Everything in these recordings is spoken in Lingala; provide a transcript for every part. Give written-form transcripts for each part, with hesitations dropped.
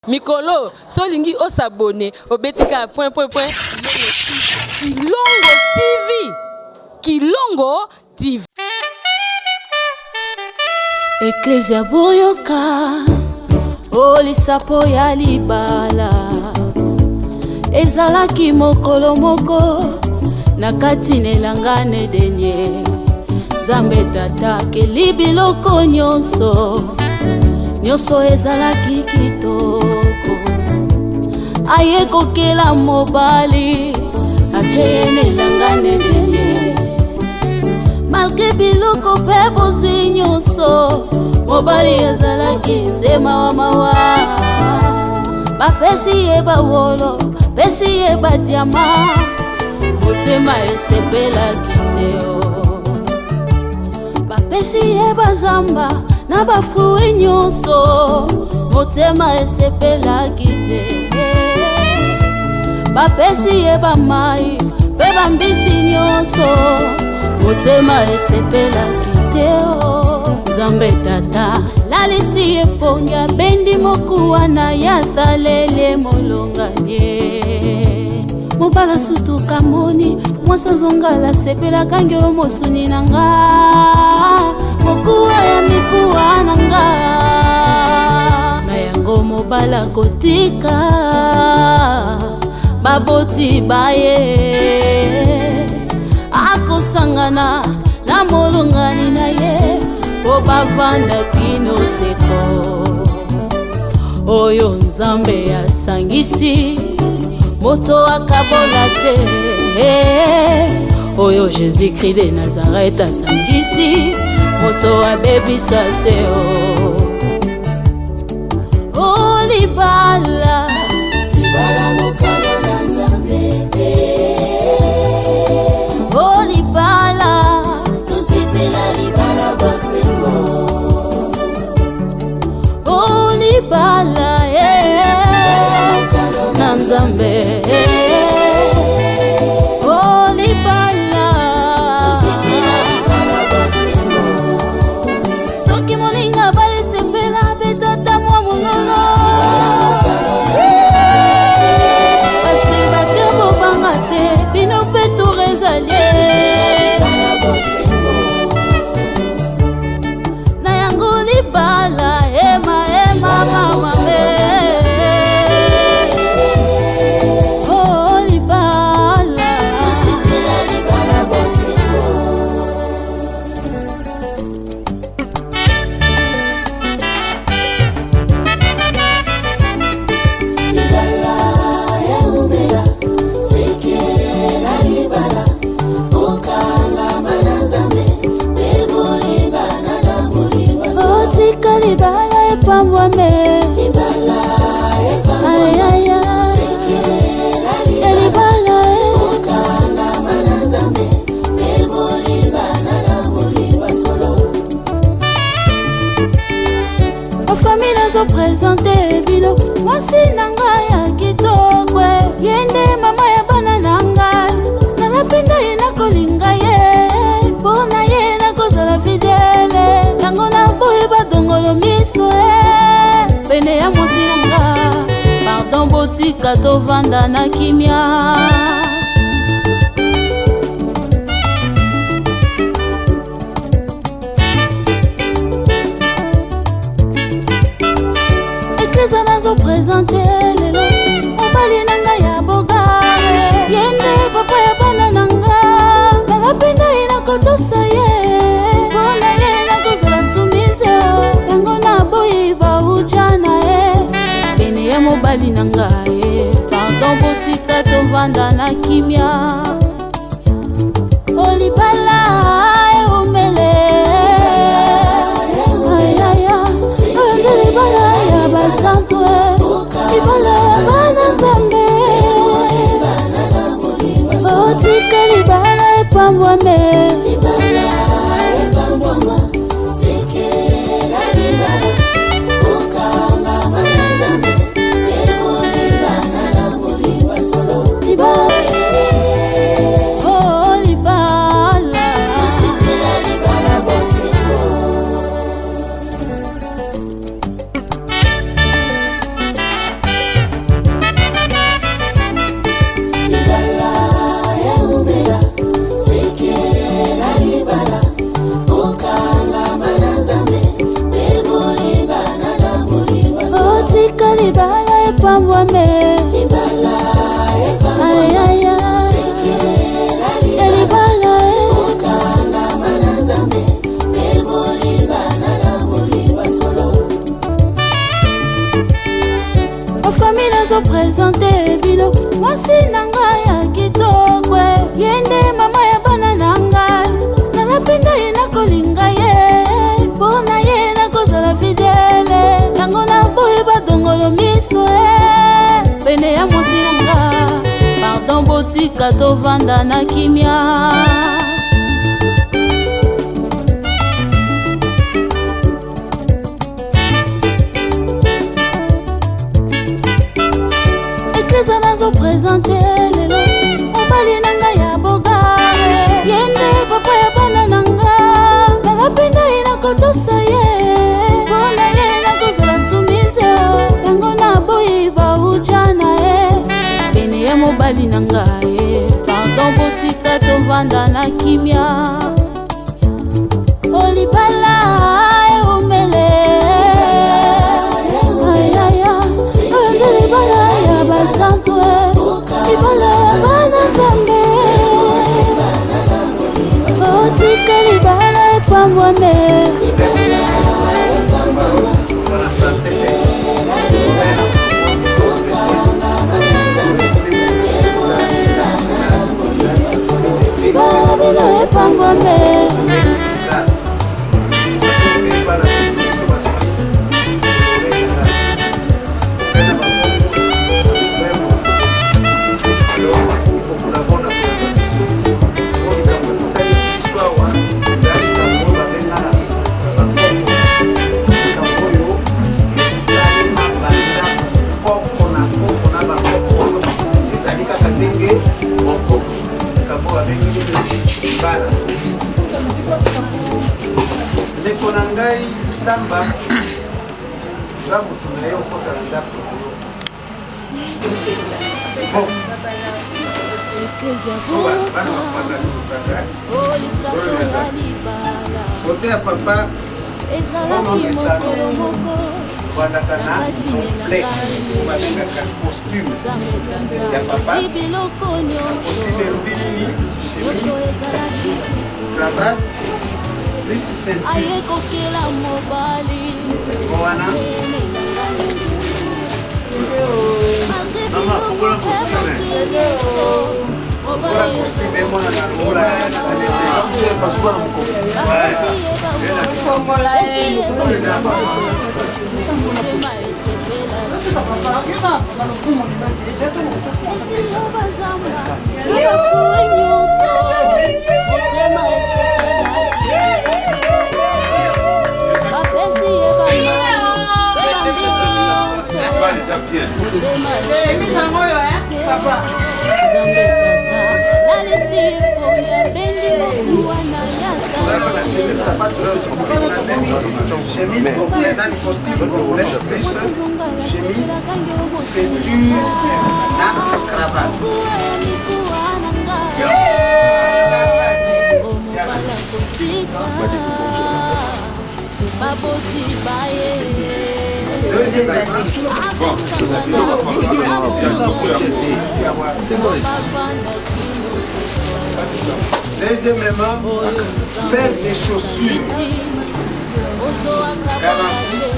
Mikolo, solingi o s'abonner au betika point. Kilongo TV. Ecclesia boyoka, olisapo ya libala. Ezalaki mokolo moko, nakati nelangane denye. Zambe tata keli biloko nyonso ezalaki kitoko. Aye kokela mobali, acheye nelangane denye. Malgré biloko pe bozwi nyonso, mobali ezalaki sema wa mawa. Bapesi ye bawolo, pesi ye badiama, motema esepelaki teo. Bapesi ye bazamba, na bafruit nyonso, motema esepelaki te. Bapesi ye bamai, pe bambisi nyonso, motema esepelaki te. Zambe tata lalisi eponga, bendi mokuwa na yazalele molonganye. Mobala sutu kamoni, mwasa zongala sepela kange omosuni nanga. Mokuwa ya mikuwa nanga, na yango mobala kotika. Baboti baye, akosangana na molongani na ye. Obavanda kino seko, oyo Nzambe asangisi, moto akabola te. Oyo Jésus-Christ de Nazareth asangisi, moto abebisa te. Oh libala, libala mokano na Nzambe. Oh libala, tusipela libala bosengo. Oh libala, na Nzambe. Oh libala, tusipela libala bosengo. Soki moninga bale sepela betata mwa mololo. Pase bakebo banga te, bino peto rezalie. Na yango libala, ema mama me. Oh libala, tusipela libala bosengo. Libala ya umela, sekela libala. Okanga mananzambe, bebolingana na bolinga. Otika libala epambwame. Libala epambwame, sekela libala. Okanga mananzambe, bebolingana na bolinga solo. O famille zo présente bino, mwasi nanga ya kitoko. Yende mama ya bana nanga, nalapenda ye nakolinga ye. Bona ye nakozala fidele, yango na boye badongolo miso. Pene ya mwasi nanga, pardon botika tovanda na kimia. Eklesa nazo présente lelo, mobali nanga ya bogare. Yende papa ya bana nanga, nalapenda ye nakotosa ye. Bona ye nakozala soumise, yango na boyi baujana ye. Pene ya mobali nanga ye, pardon botika tovanda na kimia. Olibala eumele, ayaya, olibala ya basanto. Libala ya bana Nzambe, otika libala epambwame. Libala epambwama, sekela libala. Okanga mananzambe, bebolingana na bolinga solo. Libala epambwame ayaya elibala bafamile nazopresente bino mwasi na ngai ya kitoko yende mama ya bana na ngai nalapenda ye nakolinga ye mpona ye nakozala fidele yango naboyi badongolo miso pene ya mwasi na nga pardon botika tovanda na kimia eklesa nazopresente lelo mobali na ngai ya bogare yende papa ya bana na nga nalapenda ye nakotosa ye mpona ye nakozala sumise yango naboyi bauja na ye pene ya mobali na ngai pardon botika tovanda na kimia olibala eumele ayaya oyonde libala ya basantwe libala ya bana kambe botika libala epambwame libala bino epambwame ndeko na ngai samba bamutu na ye okota na ndako kote ya papa bandaka na complet babengaka costume ya papa costume elobi nini chemise cravate plus ceinture wana mama fokola costume emona na lola pasuka na mokonzi chemise complète, costume complet, chemise, ceinture, cravate. Deuxièmement, paire des chaussures 46.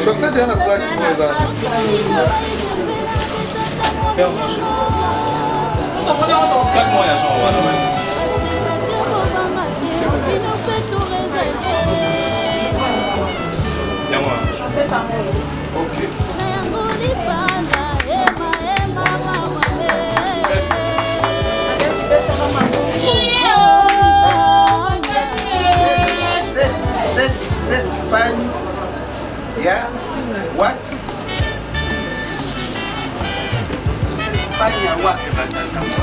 Chaussette yana sac moza. Sac moya genre voilà. Bien moi. OK. cette pagne ya wax. Cette pagne ya wax batata mwa.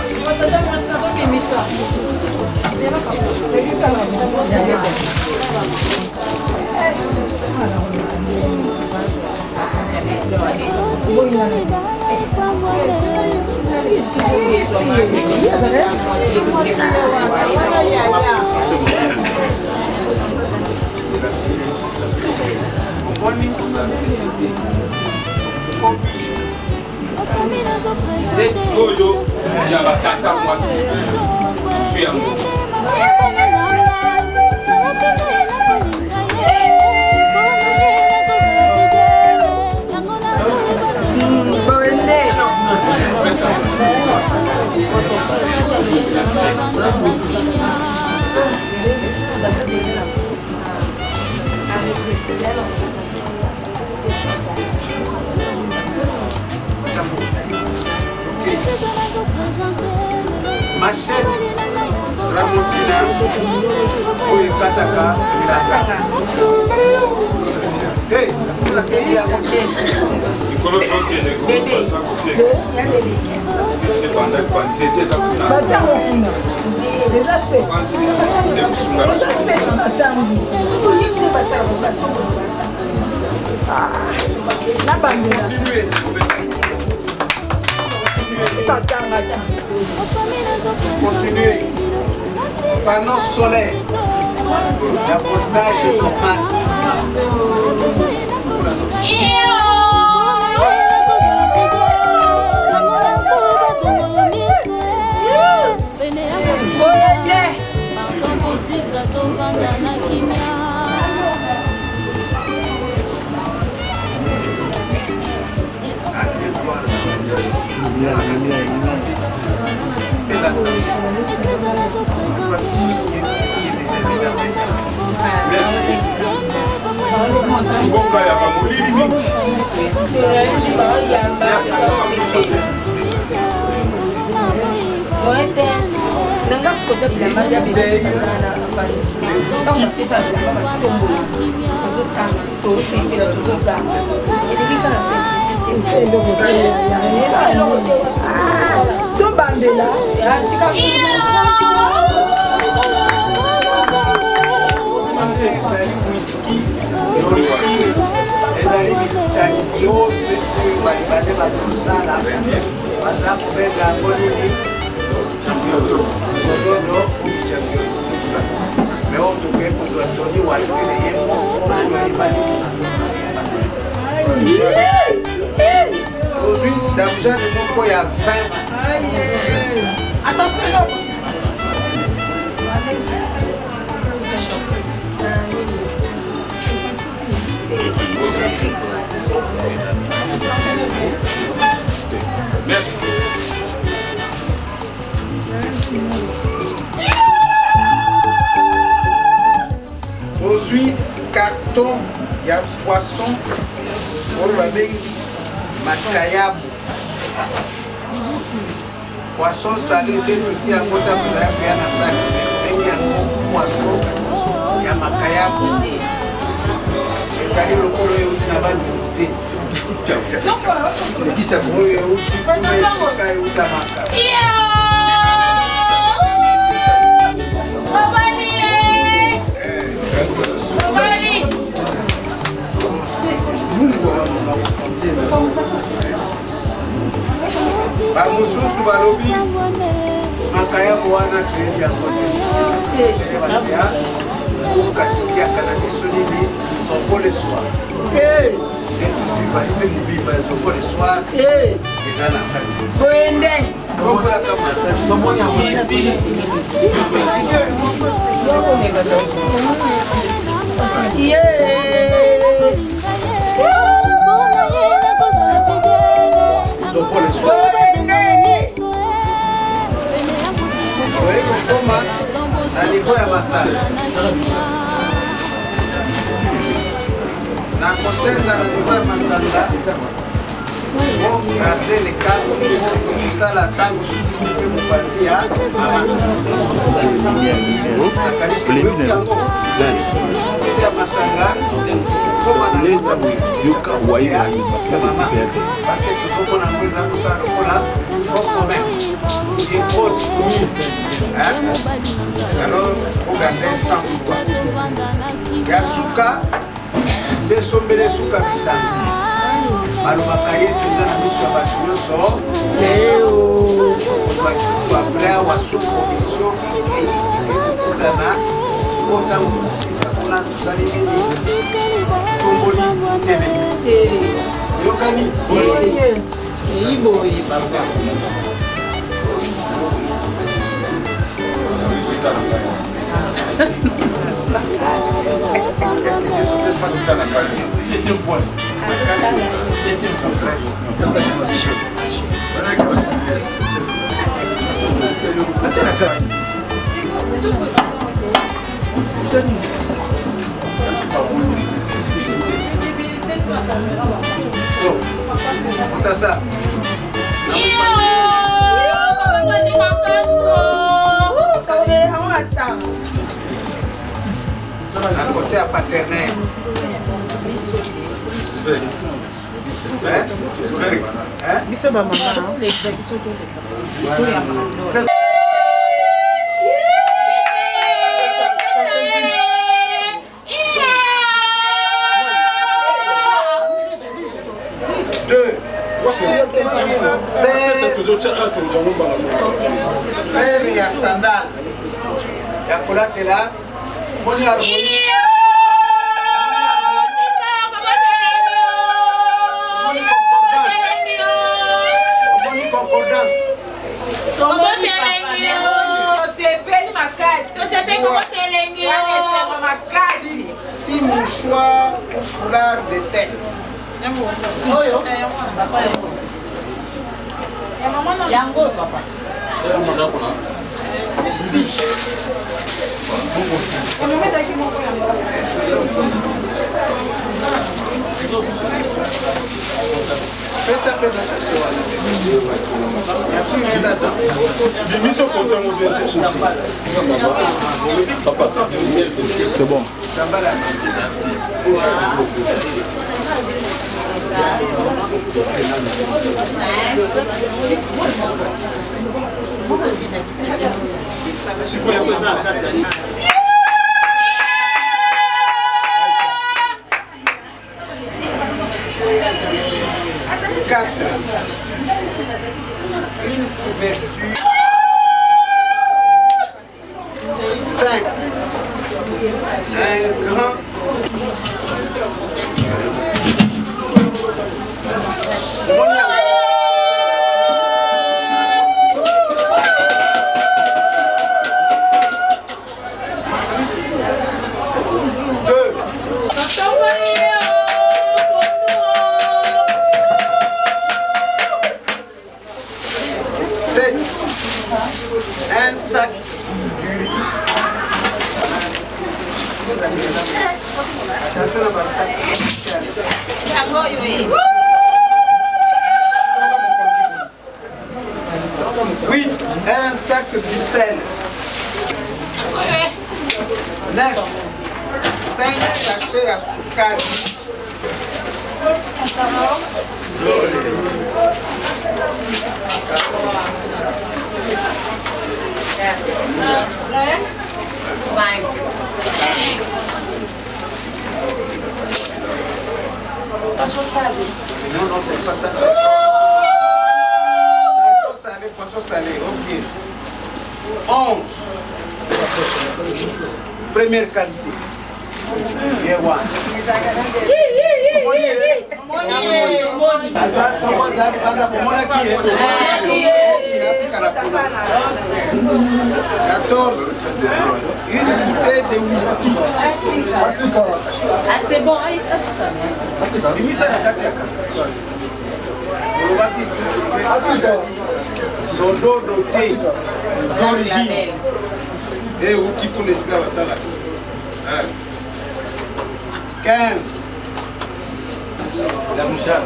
Machette Ramontina Oye Kataka Hey, continuez. Panneau solaire. La voltage commence. Whisky, ezali bitani yose balibane bazosala baza kubenda ngolini zododo ukichakiosa leo tukekuzwa toni walipele yemo oyoibali aujourd'hui d'abja de moko ya 20 attention. Merci. Aujourd'hui, carton, il y a poisson, on va mettre makayabu. Poisson salé, tout est à côté de la sac. Il y a un poisson, il y a makayabu. Les alliés locaux, ils ont dit qui ça vous est outil pour les cailles ou tamaka. Ba mususu balobi makaya bwana trevi ya kote. Ukatukia kana kisonini sopo le soir. Et tu vas laisser mourir par le soir. Et ça la salle. Comment la commencer? Comment y a ici? Sopo le soir. Oui, comment? À niveau ya masala. Na conseil na niveau ya masala. Bon, garder les cadres, tout ça la table aussi c'est que vous partir à ya masanga leza yoka waye na mama parce que tout qu'on a besoin de ça pour la faut quand même il pose alors on gagne 100 fois ya suka desombele suka bisanga balobaka ye teza na miso ya bato nyonso après awa sous-commission ekutana sikotango kosisa mpona tozali bizi tomboli tebe yokani eyiboye baba est-ce que j'ai sauté pas tout à la page? C'est un point. C'est un point. Monta ça. À côté à paternel. biso ba mama Père ya sandal ya kolatela moni harmonie six mouchoirs ou foulard de tête. yango papa Six. Fais peu de c'est bon. Quatre. Une couverture. 5. Un grand. Un sac du riz. Attention à votre sac. 8. Un sac du sel. 9. 5 sachets à soukari. 5 Non, non, c'est pas ça. Poisson salé, ok. 11. Première qualité. Yewa. Une bouteille de whisky. Ah, c'est bon. Son dos doté d'origine. Et où tu fous les esclaves à ça là. 15. La mouchane.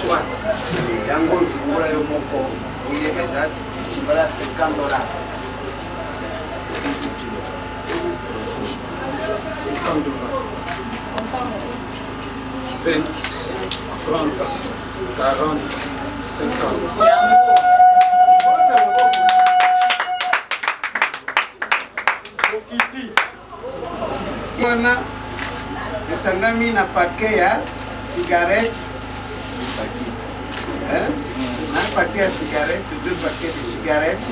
Soit, yango ifungula yo moko uyebeza voilà $50. 20, 30, 40, 50. Wana esangami na paquet ya cigarette, un paquet à cigarettes, 2 paquets de cigarettes.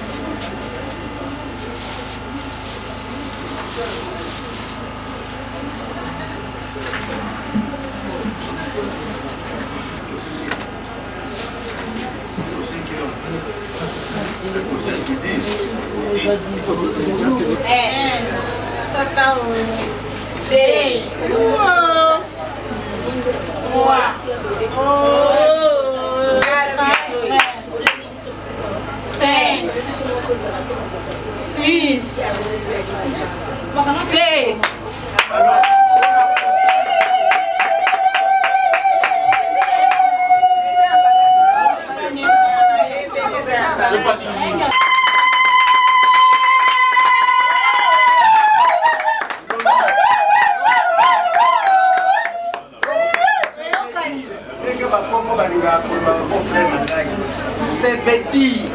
C'est veut dire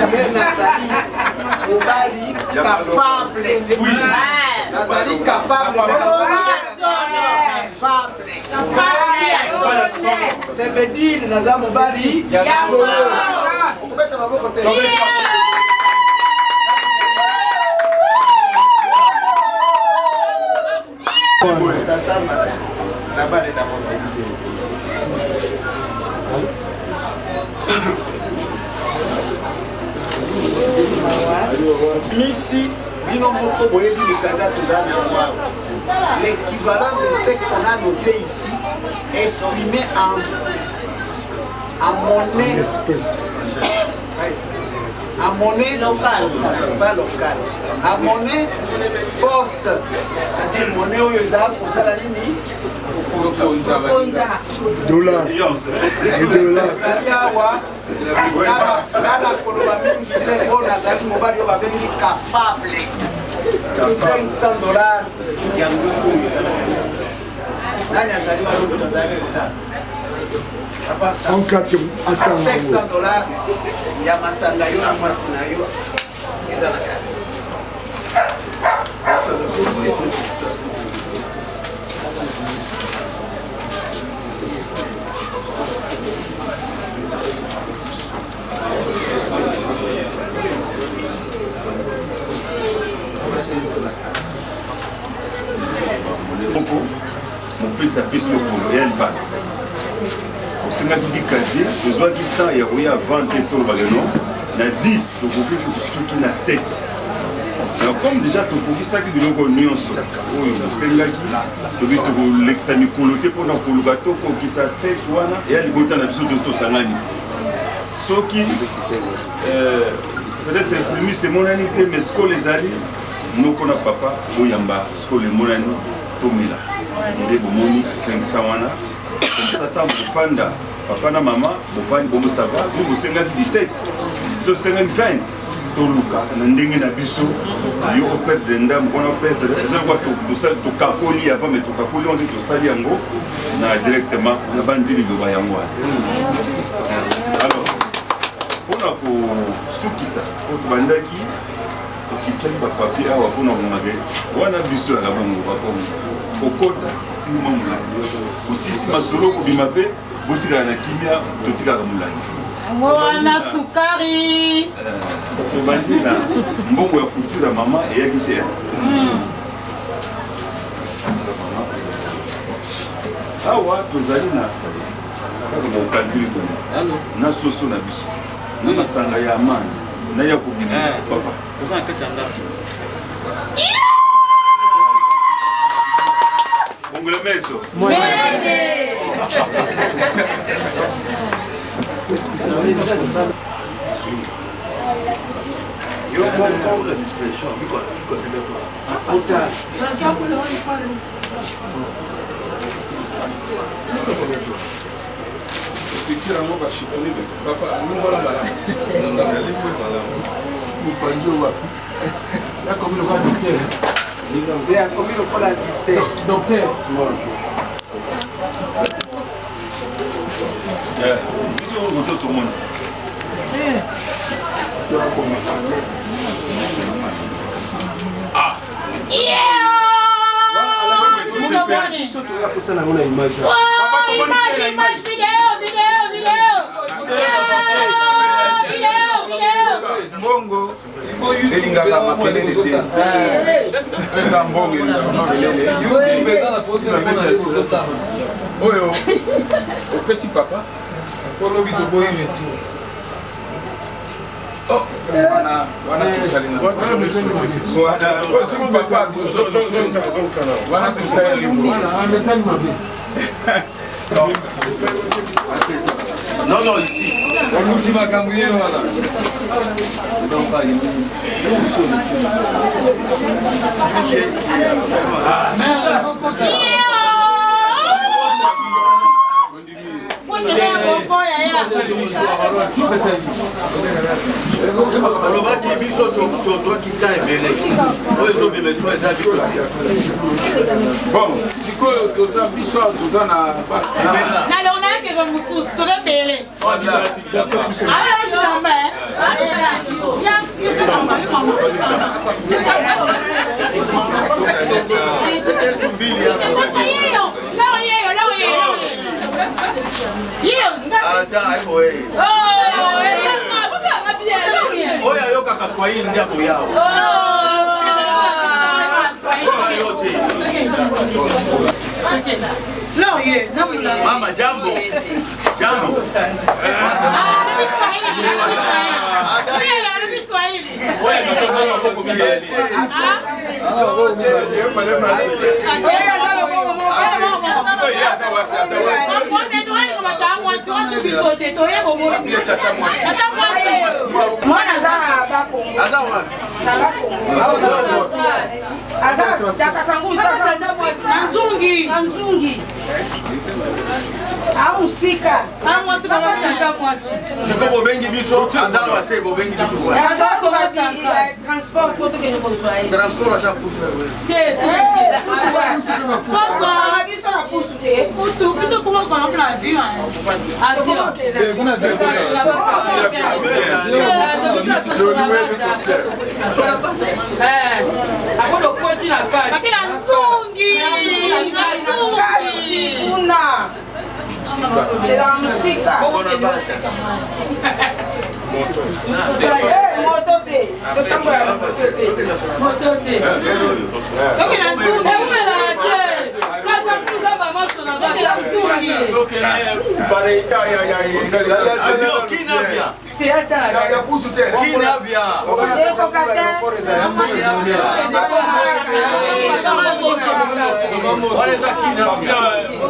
que Nazali Obali capable. Oui. Nazali capable. C'est veut dire Nazali Obali capable. Ukubeta maboko tena. Tasama na bale da moto. Ici, l'équivalent de ce qu'on a noté ici, exprimé en monnaie, en monnaie locale, pas locale, en monnaie forte, c'est-à-dire monnaie où ils ont pour ça la limite. Dollar. Nana koloba mingi te oyo nazali mobali oyo babengi capable $500 ya ngungu oyo ezalaka te. Nani azali wana moto azali kotala $500 ya masanga yo na mwasi na yo ezalaka te. Mon fils a fait ce pour réel bas. Au Sénat du casier, besoin du temps et il y a 20 et tout le ballon. Il y a 10, donc on peut que ceux qui n'a 7. Alors comme déjà tu peux ça qui devient une nuance. Oui, c'est là qui tu veux l'examen coloté pendant que le bateau pour qui ça 7 voilà et elle botte en absolu de sangani. Ce qui peut-être imprimé c'est mon anité mais ce que les alliés nous qu'on a papa oyamba ce que les monani tomila. Ndé bomoni 500 wana. Comme ça tant pour fanda papa na maman bon fandi bon ça va nous 17 so 20 toluka na ndenge na biso yo perdre ndam on perdre ça quoi to kakoli avant mais to kakoli on dit to sali yango na directement na bandili go ba yango alors on a pour sukisa pour bandaki okitali ba papier awa kuna ngomage wana biso ya bongo ba bongo okota tima mulani osisi masolo ko bimape botika na kimia totika ka mulani Mwana sukari. Tobandina mbongo ya kultura mama eyaki te. Awa tozali na kaka bokalkuli kuna na soso na biso na masanga ya amani na ya kubima papa Bongole meso Yo comprends la discrétion, because c'est de toi. Tu tires un mot par chiffonner, papa, nous voilà là. Non, la ligne est là. Vous pensez où? Là, comme le roi docteur. Il y a combien de fois la dictée? Docteur. biso oto to monde Bongo elingaka makelele te eza mbongo elingaka makelele oyo opesi papa olobi toboyi retour wana tosalina wana tosalina Non, non, ici. oluki makambo ye wana olobaki biso tozwaki ta ebele oyo ezobimeswa eza biso bon sikoyo toza biso toza na nalonakeke mosusu tozebele oyo ayokaka swahili ndi akoyao mama jambo jambo siko bobengi biso azawa te bobengi biso transport ata pusu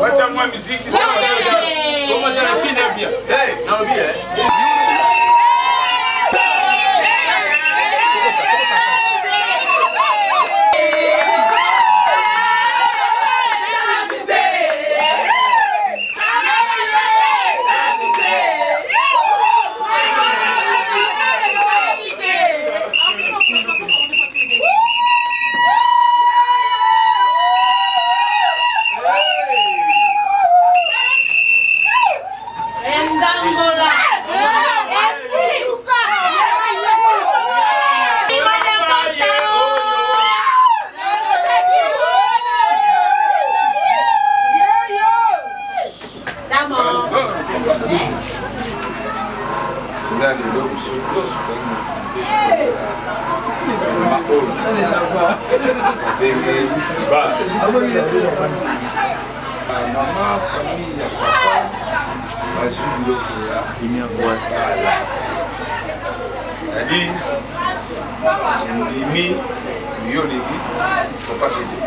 wacha mwa muziki Maman, famille, papa, C'est-à-dire, Mimi, Yoligi, faut pas céder.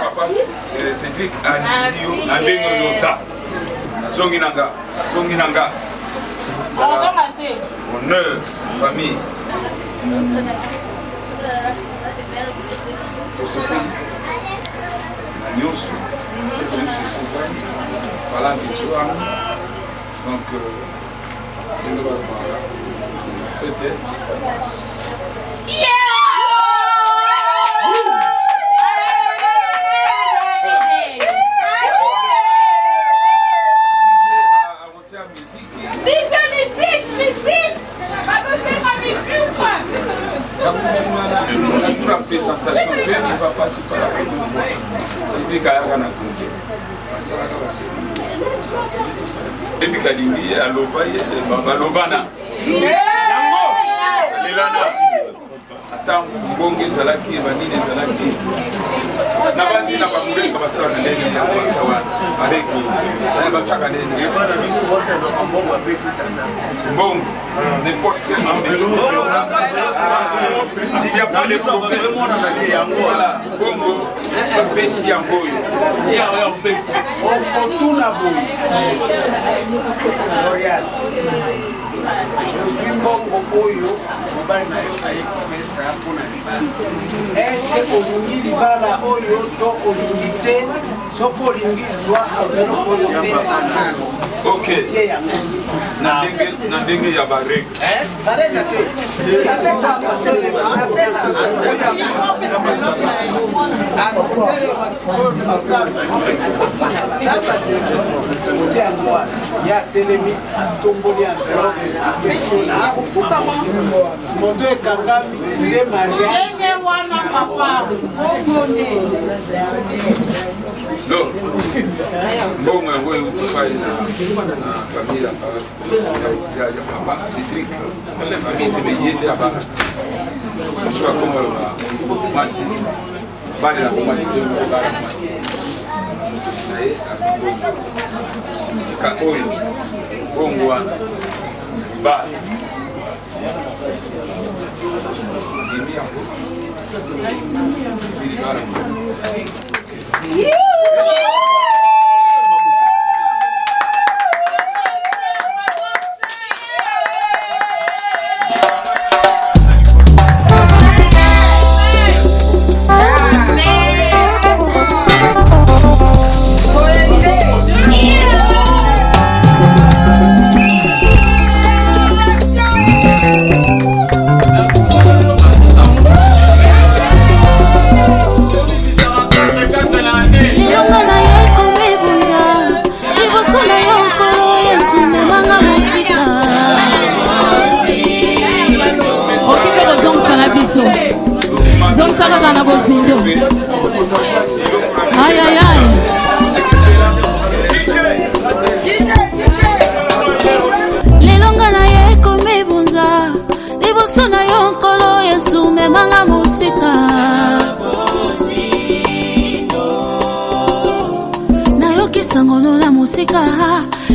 Papa, Cédric Anilio, Andengo Yosa, Songinanga, honneur, famille. Pour ce pays, nous donc, la présentation, il ne va pas se faire la première fois. C'est lui qui a gagné. Et puis Kalingi, à l'Ovaye, à Lovana. Lelana. Attends, Bonge Zalaki, Vanine Zalaki. Nabandi n'a pas voulu que ça ne l'aide pas avec ça va s'accaler. Bon, n'importe quel enveloppe. Il y a pas de problème. Voilà, Bongo, ça pèse en boy. Il y a un pèse. On tout la boy. Royal. Zimbongo oyo mobali na yo ayekomesa mpona libala eske olingi libala oyo to olingi te soki olingi zwa envelope oyo ya babana tie yango na ndenge ya barega barega te yaseka atelema sikoyo sasa tie yango wana ye atelemi atomboli envelope moto ekangami nde mariage wana papa obone no mbongo yango euti pai na famille ya papa Cédric famille tebeyende abana soka komoloba mwasi bale na komwasi tebala mwasi naye abibongo sika oyo bongo wana ba ini aku ini barang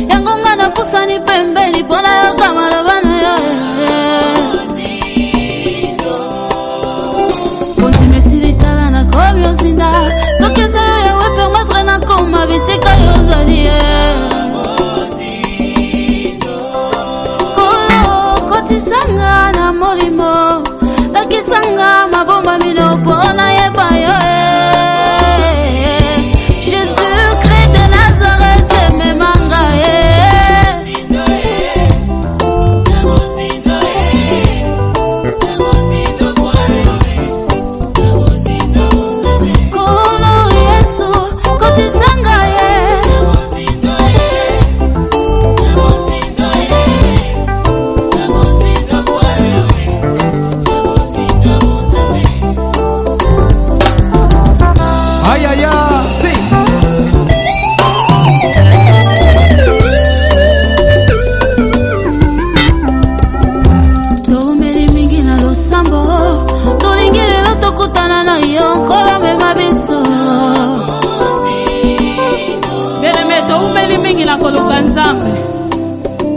yangonga na kusani pembeni pona yo kama lobana yo continue silitala na komyo zinda sokeza yo we permettre na koma bisika yo zali kolo kotisanga na molimo lakisanga mabomba mino pona ye bayo nzambe.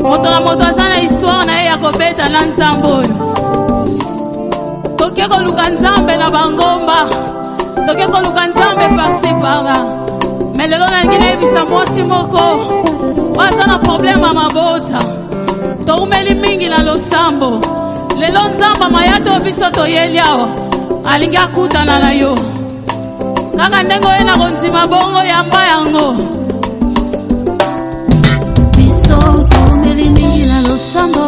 Moto na moto aza na histoire na ye ya kobeta na nzambe oyo. Toke koluka nzambe na bangomba, toke koluka nzambe parsi para. Mais lelo nalingi nayebisa mwasi moko waza na problème ya mabota. Toumeli mingi na losambo. Lelo nzamba mayato biso toyeli awa alingi akutana na yo. Kaka ndengo ye na konzima bongo yamba yango. Biso toumeli mingi na losambo,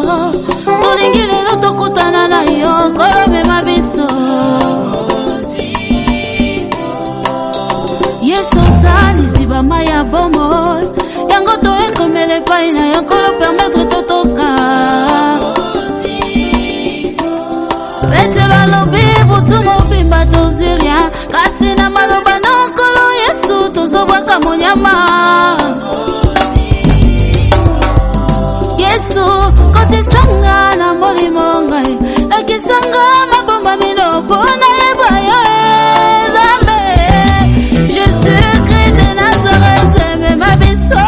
tolingi lelo tokutana na yo koyomema biso. Yesu salisi bamaya bomo yango toekomela epai na yo kolo permettre totoka. Bete balobi butu mobimba tozwi rien, kasi na maloba nokolo Yesu tozobwaka monyama. Yesu kotisanga na molimo ngai, nakisanga mabomba mino mpona yeba yo Nzambe. Jésus-Christ de Nazareth mema biso.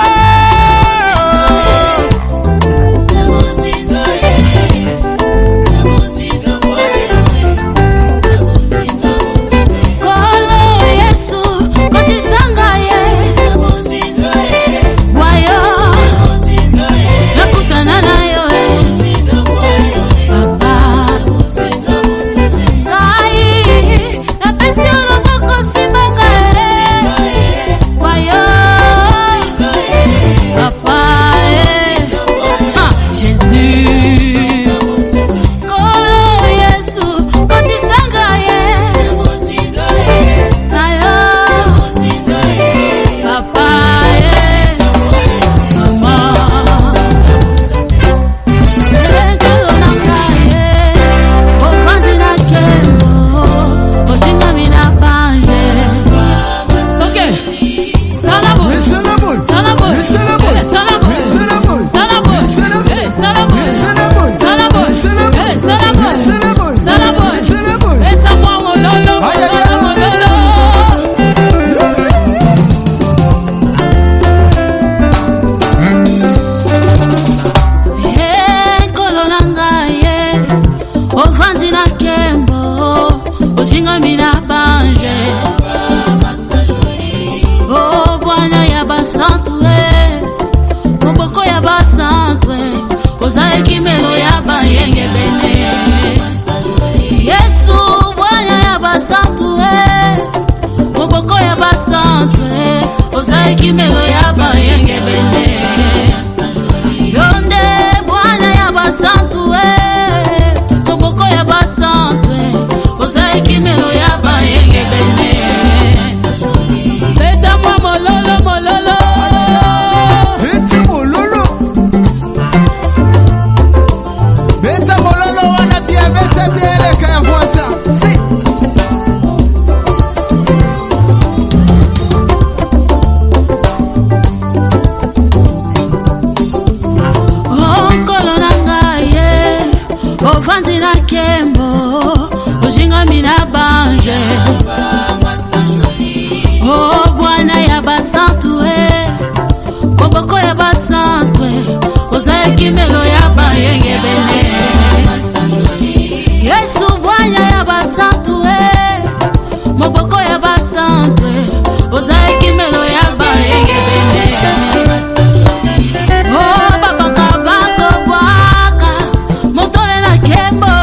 Motolela kembo,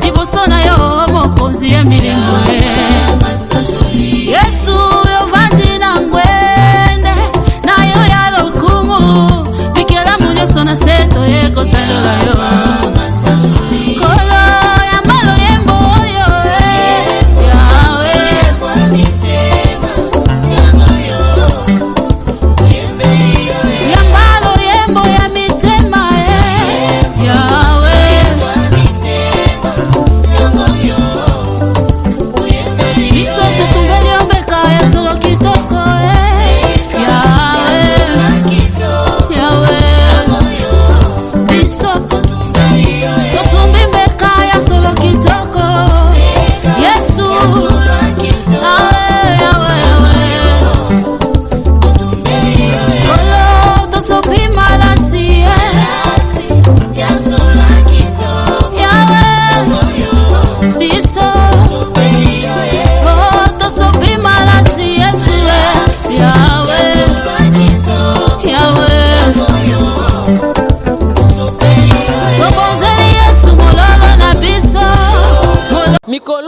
iboso na yo mokonzi ya milimo.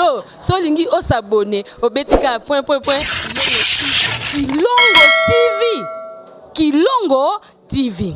solo solingi o s'abonner au betika point Kilongo TV. Kilongo TV.